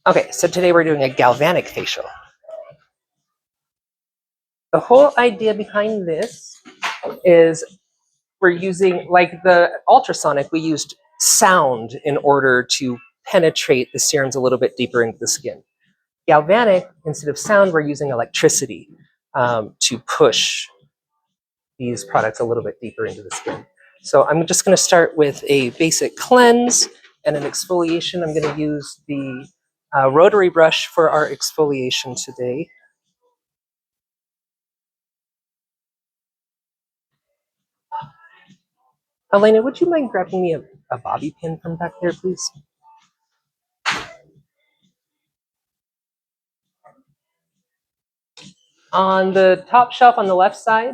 Okay, so today we're doing a galvanic facial. The whole idea behind this is we're using, like the ultrasonic, we used sound in order to penetrate the serums a little bit deeper into the skin. Galvanic, instead of sound, we're using electricity to push these products a little bit deeper into the skin. So I'm just going to start with a basic cleanse and an exfoliation. I'm going to use the rotary brush for our exfoliation today. Elena, would you mind grabbing me a bobby pin from back there, please? On the top shelf on the left side,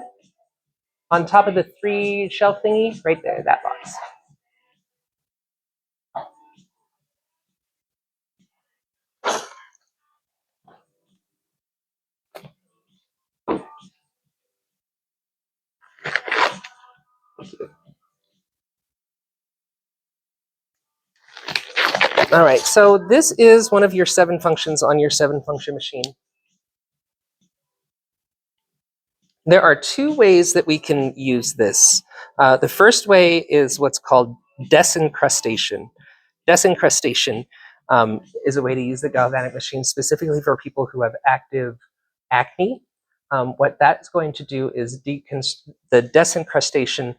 on top of the 3 shelf thingy, right there, that box. All right, so this is one of your 7 functions on your 7-function machine. There are 2 ways that we can use this. The first way is what's called desincrustation. Desincrustation is a way to use the galvanic machine specifically for people who have active acne. What that's going to do is the desincrustation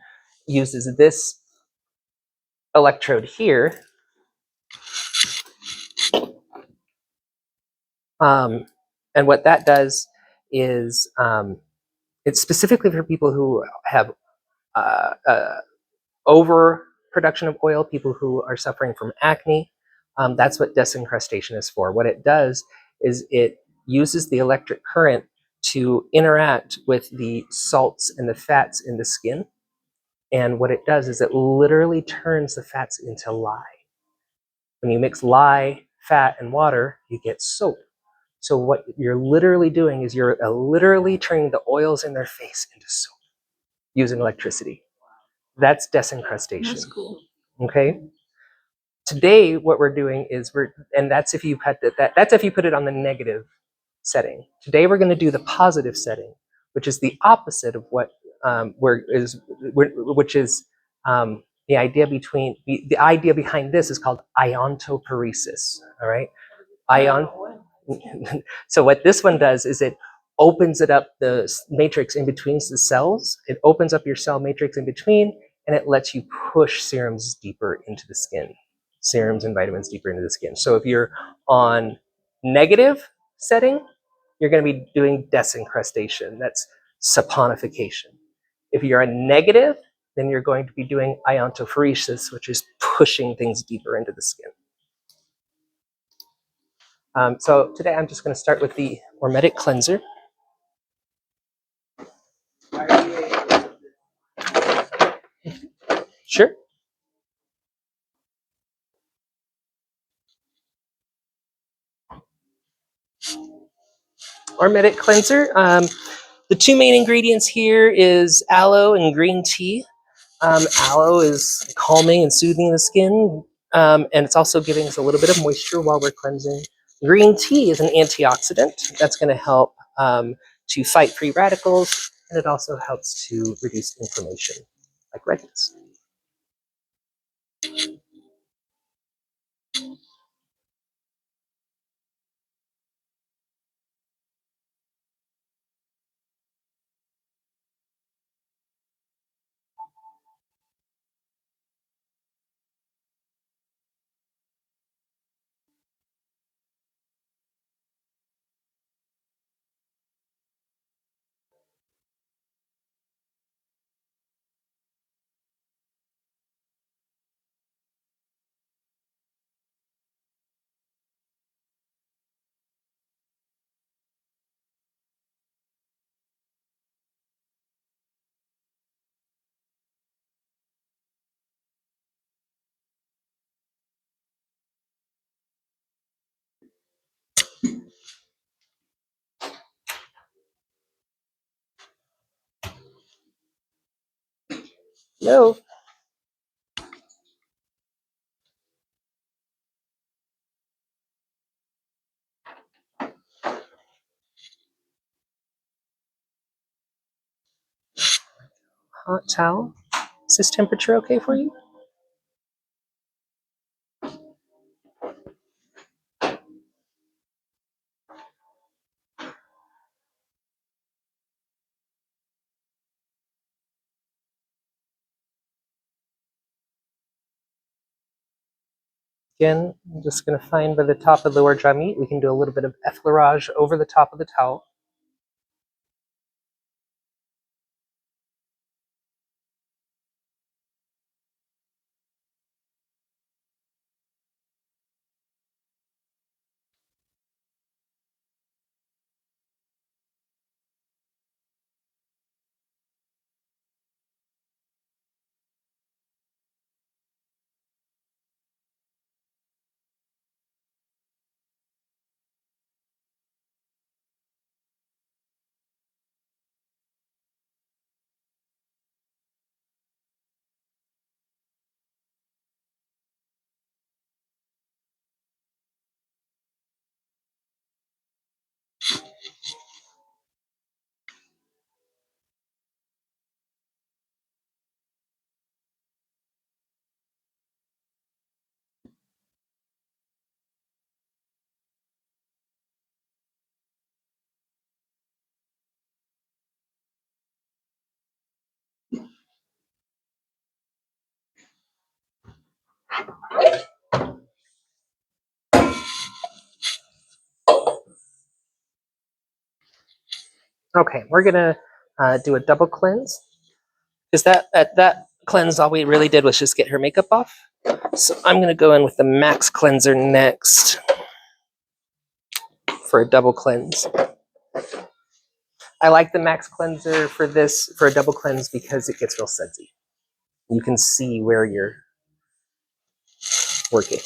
uses this electrode here. And what that does is it's specifically for people who have overproduction of oil, people who are suffering from acne. That's what desincrustation is for. What it does is it uses the electric current to interact with the salts and the fats in the skin. And what it does is it literally turns the fats into lye. When you mix lye, fat, and water, you get soap. So what you're literally doing is you're literally turning the oils in their face into soap using electricity. That's desincrustation. That's cool. Okay. Today, what we're doing is that's if you put that's if you put it on the negative setting. Today, we're going to do the positive setting, which is the opposite of what which is the idea the idea behind this is called iontophoresis. All right, ion. So what this one does is it opens it up the matrix in between the cells. It opens up your cell matrix in between, and it lets you push serums deeper into the skin. Serums and vitamins deeper into the skin. So if you're on negative setting, you're going to be doing desincrustation. That's saponification. If you're a negative, then you're going to be doing iontophoresis, which is pushing things deeper into the skin. So today I'm just going to start with the hormetic cleanser. Sure. Hormetic cleanser. The 2 main ingredients here is aloe and green tea. Aloe is calming and soothing the skin, and it's also giving us a little bit of moisture while we're cleansing. Green tea is an antioxidant that's going to help to fight free radicals, and it also helps to reduce inflammation, like redness. No. hot towel. Is this temperature okay for you? Again, I'm just going to find by the top of the lower jaw meat. We can do a little bit of effleurage over the top of the towel. Okay, we're going to do a double cleanse. Because that cleanse, all we really did was just get her makeup off. So I'm going to go in with the Max Cleanser next for a double cleanse. I like the Max Cleanser for this, for a double cleanse, because it gets real sudsy. You can see where you're working.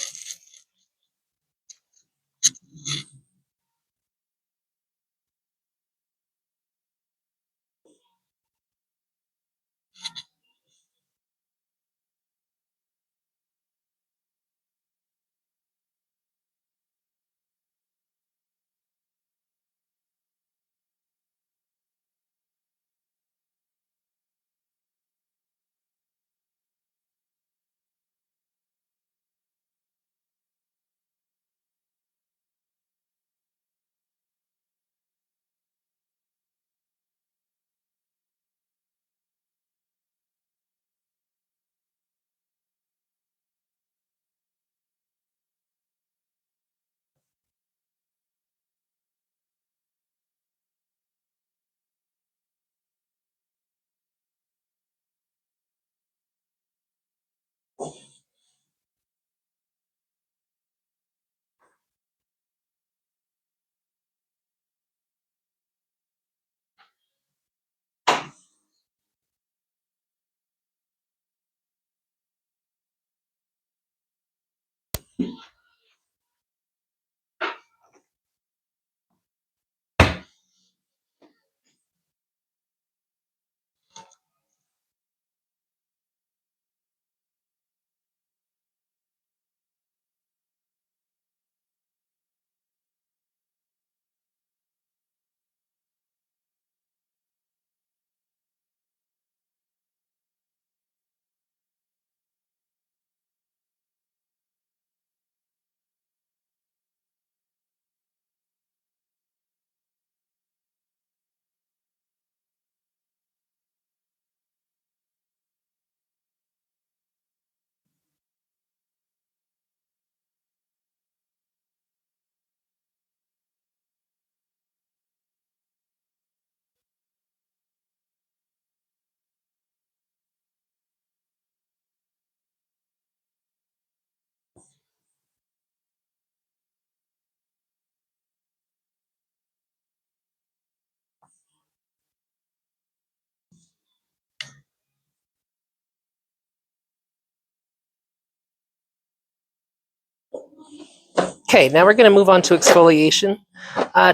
Okay, now we're going to move on to exfoliation.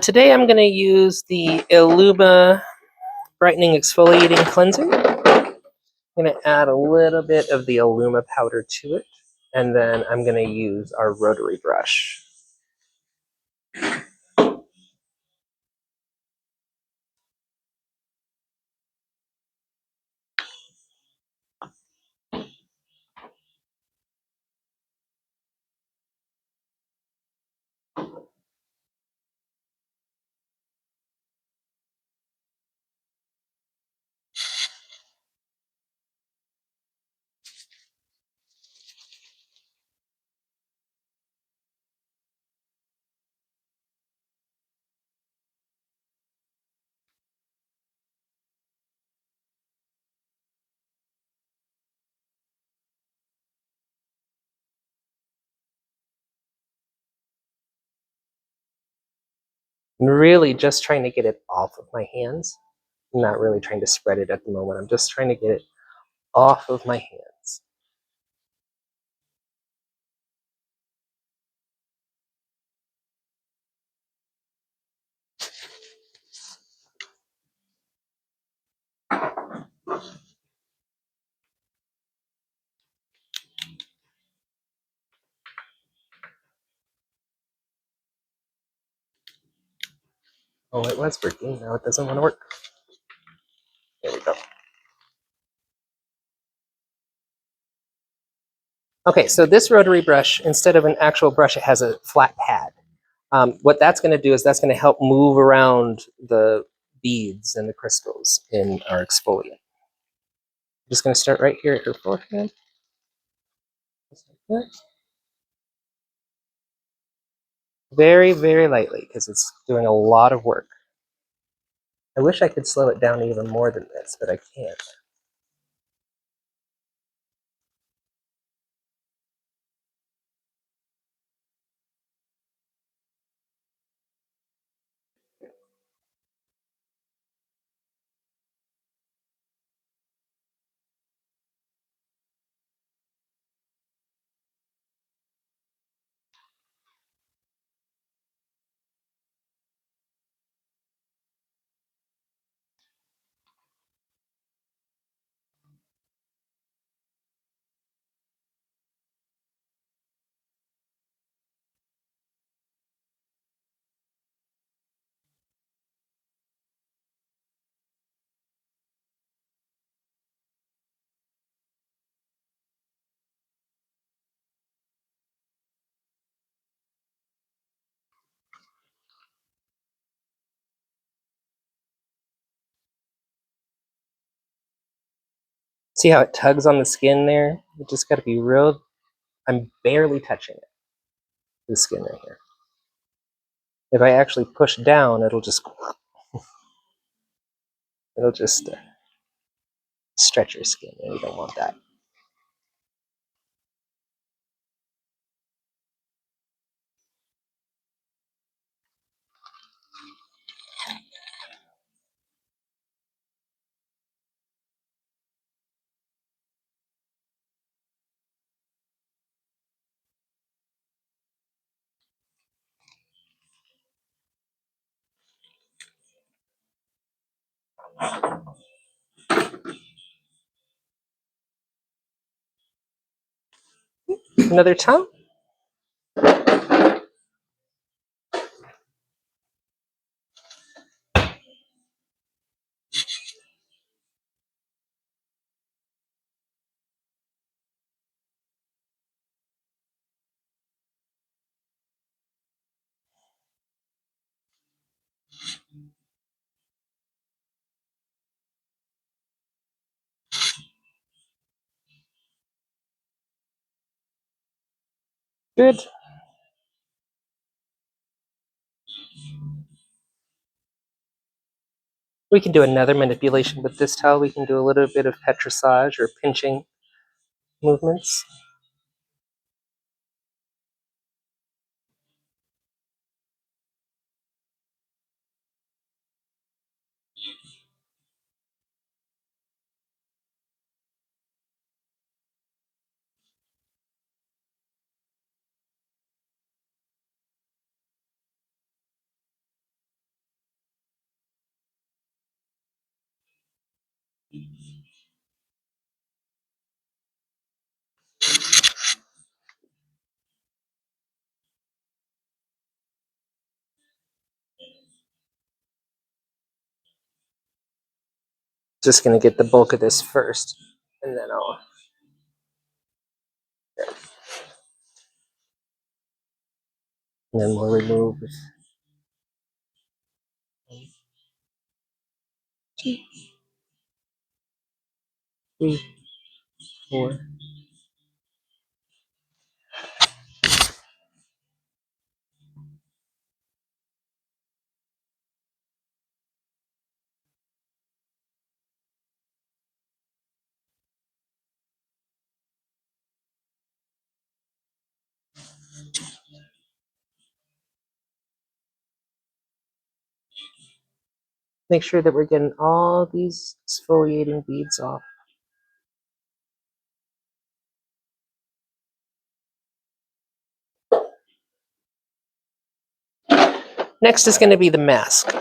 Today I'm going to use the Illuma Brightening Exfoliating Cleanser. I'm going to add a little bit of the Illuma powder to it, and then I'm going to use our rotary brush. I'm really just trying to get it off of my hands. I'm not really trying to spread it at the moment. I'm just trying to get it off of my hands. Oh, it was working. Now it doesn't want to work. There we go. Okay, so this rotary brush, instead of an actual brush, it has a flat pad. What that's going to do is that's going to help move around the beads and the crystals in our exfoliant. I'm just going to start right here at her forehead. Just like that. Very, very lightly, because it's doing a lot of work. I wish I could slow it down even more than this, but I can't. See how it tugs on the skin there? You just got to be real. I'm barely touching it, the skin right here. If I actually push down, it'll just stretch your skin, and you don't want that. Another tongue. Good. We can do another manipulation with this towel. We can do a little bit of petrissage or pinching movements. Just going to get the bulk of this first, and then I'll. And then we'll remove 2, 3, 4. Make sure that we're getting all these exfoliating beads off. Next is going to be the mask.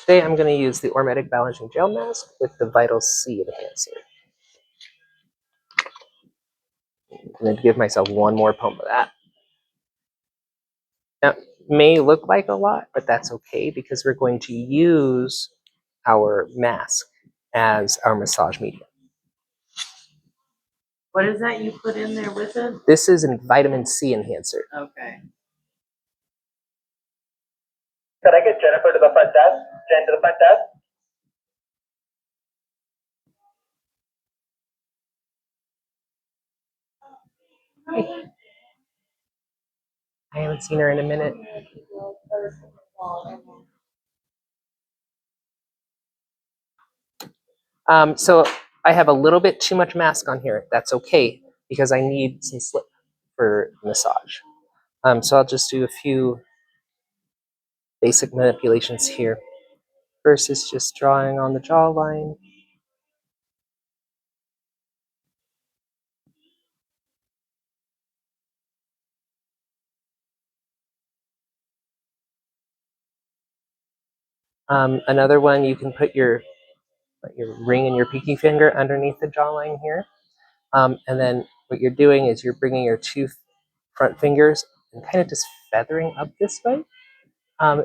Today I'm going to use the Ormetic Balancing Gel Mask with the Vital C Enhancer. I'm going to give myself one more pump of that. Now, it may look like a lot, but that's okay because we're going to use our mask as our massage medium. What is that you put in there with it? This is a vitamin C enhancer. Okay. Could I get Jennifer to the front desk? Jen to the front desk? I haven't seen her in a minute. So I have a little bit too much mask on here. That's okay because I need some slip for massage. So I'll just do a few basic manipulations here. First is just drawing on the jawline. Another one, you can put your ring and your pinky finger underneath the jawline here. And then what you're doing is you're bringing your two front fingers and kind of just feathering up this way.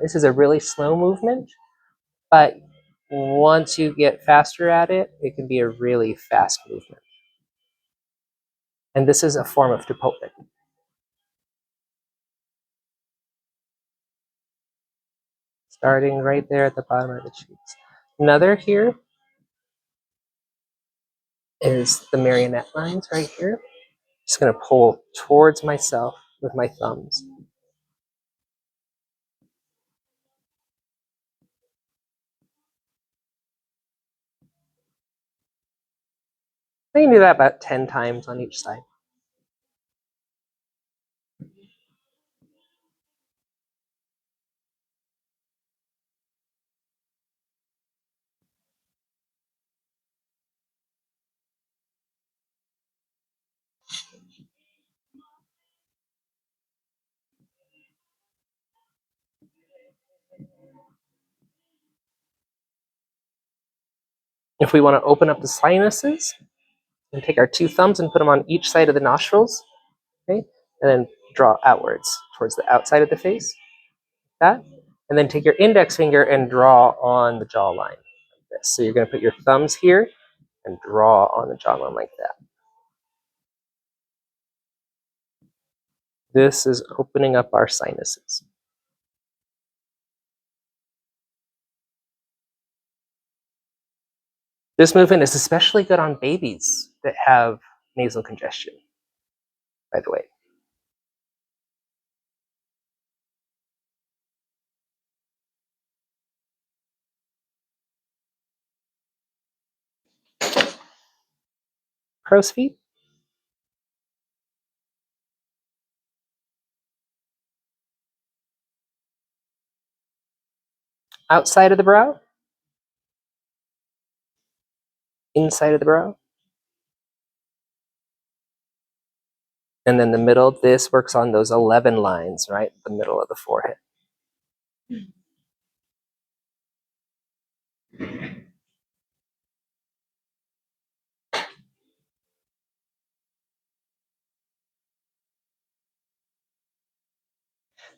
This is a really slow movement, but once you get faster at it, it can be a really fast movement. And this is a form of Chipotle. Starting right there at the bottom of the cheeks. Another here is the marionette lines right here. Just going to pull towards myself with my thumbs. I can do that about 10 times on each side. If we want to open up the sinuses, and take our two thumbs and put them on each side of the nostrils, okay? And then draw outwards towards the outside of the face, like that. And then take your index finger and draw on the jawline like this. So you're going to put your thumbs here and draw on the jawline like that. This is opening up our sinuses. This movement is especially good on babies that have nasal congestion, by the way. Crow's feet. Outside of the brow. Inside of the brow. And then the middle, this works on those 11 lines, right? The middle of the forehead.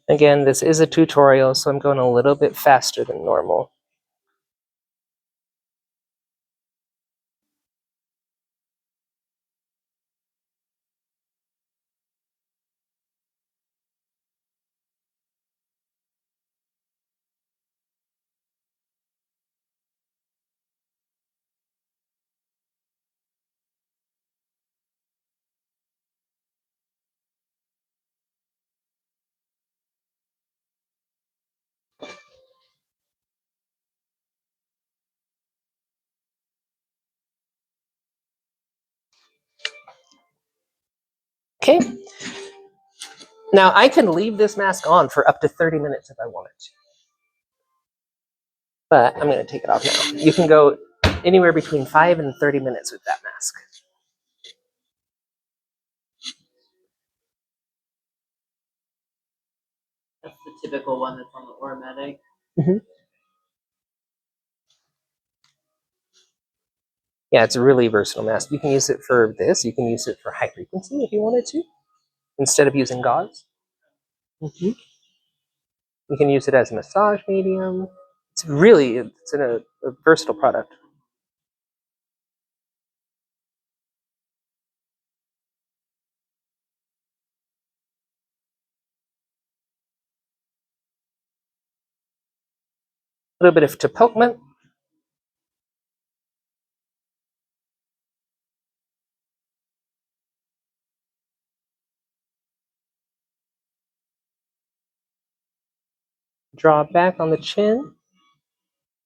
Again, this is a tutorial, so I'm going a little bit faster than normal. Okay. Now I can leave this mask on for up to 30 minutes if I wanted to. But I'm going to take it off now. You can go anywhere between 5 and 30 minutes with that mask. That's the typical one that's on the Ormetic. Mm-hmm. Yeah, it's a really versatile mask. You can use it for this. You can use it for high frequency if you wanted to, instead of using gauze. Mm-hmm. You can use it as a massage medium. It's a versatile product. A little bit of tapokment. Draw back on the chin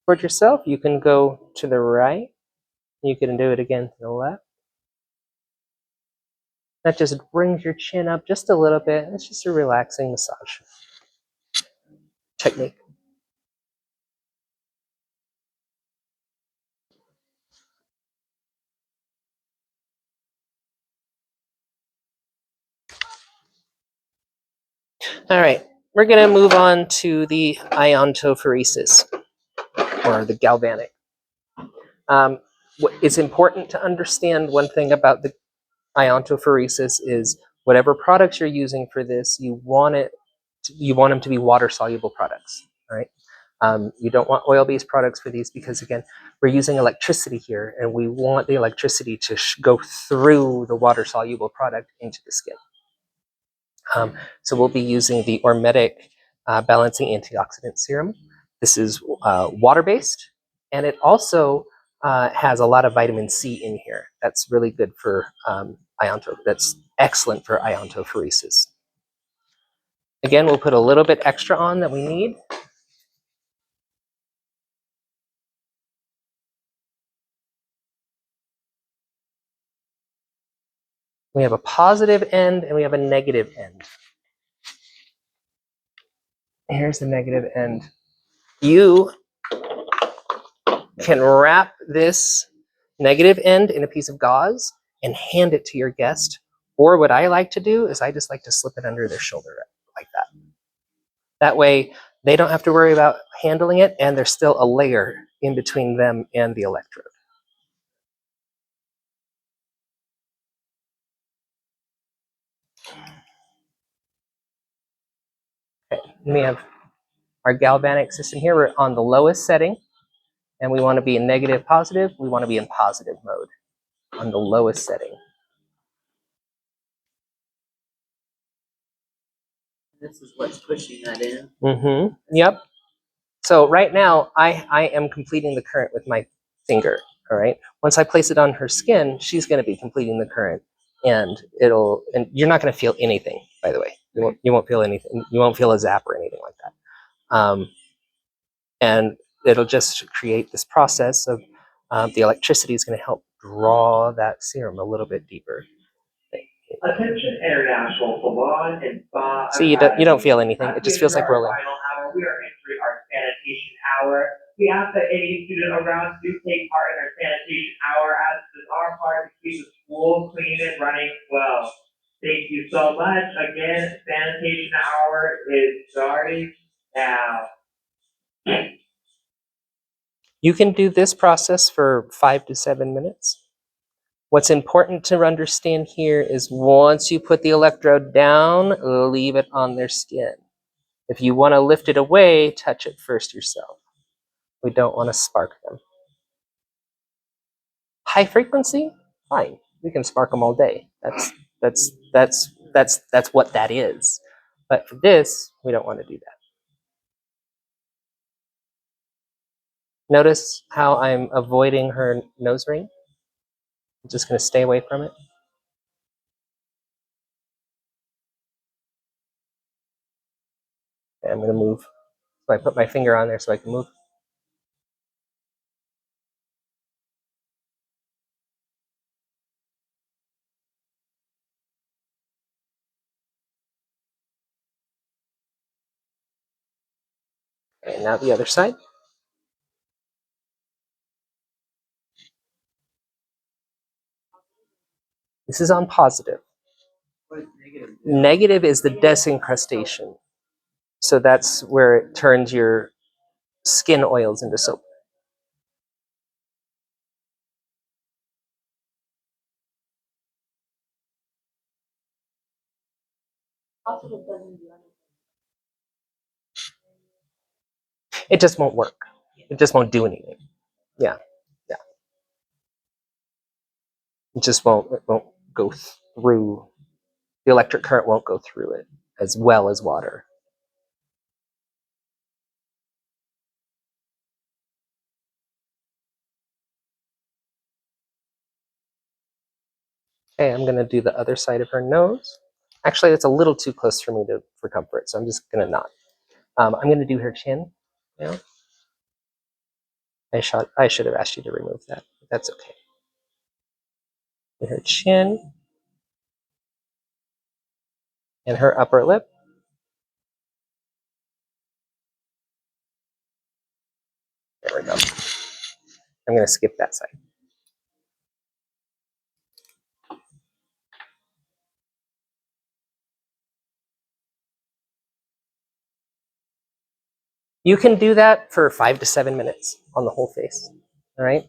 toward yourself. You can go to the right. You can do it again to the left. That just brings your chin up just a little bit. It's just a relaxing massage technique. All right, we're going to move on to the iontophoresis, or the galvanic. It's important to understand one thing about the iontophoresis is whatever products you're using for this, you want them to be water soluble products. All right. You don't want oil-based products for these because, again, we're using electricity here, and we want the electricity to go through the water-soluble product into the skin. So we'll be using the Ormetic Balancing Antioxidant Serum. This is water-based, and it also has a lot of vitamin C in here. That's really good for that's excellent for iontophoresis. Again, we'll put a little bit extra on that we need. We have a positive end and we have a negative end. Here's the negative end. You can wrap this negative end in a piece of gauze and hand it to your guest. Or what I like to do is I just like to slip it under their shoulder like that. That way they don't have to worry about handling it, and there's still a layer in between them and the electrode. Okay, we have our galvanic system here. We're on the lowest setting, and we want to be in negative positive. We want to be in positive mode on the lowest setting. This is what's pushing that in. Mm-hmm. Yep. So right now, I am completing the current with my finger. All right. Once I place it on her skin, she's going to be completing the current, and you're not going to feel anything. By the way, you won't feel anything. You won't feel a zap or anything like that. And it'll just create this process of the electricity is going to help draw that serum a little bit deeper. Attention International Salon and Spa. See, you don't feel anything. It just feels like rolling. Final hour. We are entering our sanitation hour. We ask that any student around do take part in our sanitation hour, as it is our part to keep the school clean and running well. Thank you so much. Again, sanitation hour is starting now. You can do this process for 5 to 7 minutes. What's important to understand here is once you put the electrode down, leave it on their skin. If you want to lift it away, touch it first yourself. We don't want to spark them. High frequency, fine. We can spark them all day. That's what that is. But for this, we don't want to do that. Notice how I'm avoiding her nose ring. I'm just going to stay away from it. And I'm going to move. So I put my finger on there so I can move. And now the other side. This is on positive. What is negative? Negative is the desincrustation. So that's where it turns your skin oils into soap. Positive doesn't do anything. It just won't work. It just won't do anything. Yeah, yeah. It just won't go through. The electric current won't go through it as well as water. Okay, I'm gonna do the other side of her nose. Actually, it's a little too close for me for comfort, so I'm just gonna not. I'm gonna do her chin now. I should have asked you to remove that, but that's okay. Her chin and her upper lip. There we go. I'm gonna skip that side. You can do that for 5 to 7 minutes on the whole face. All right.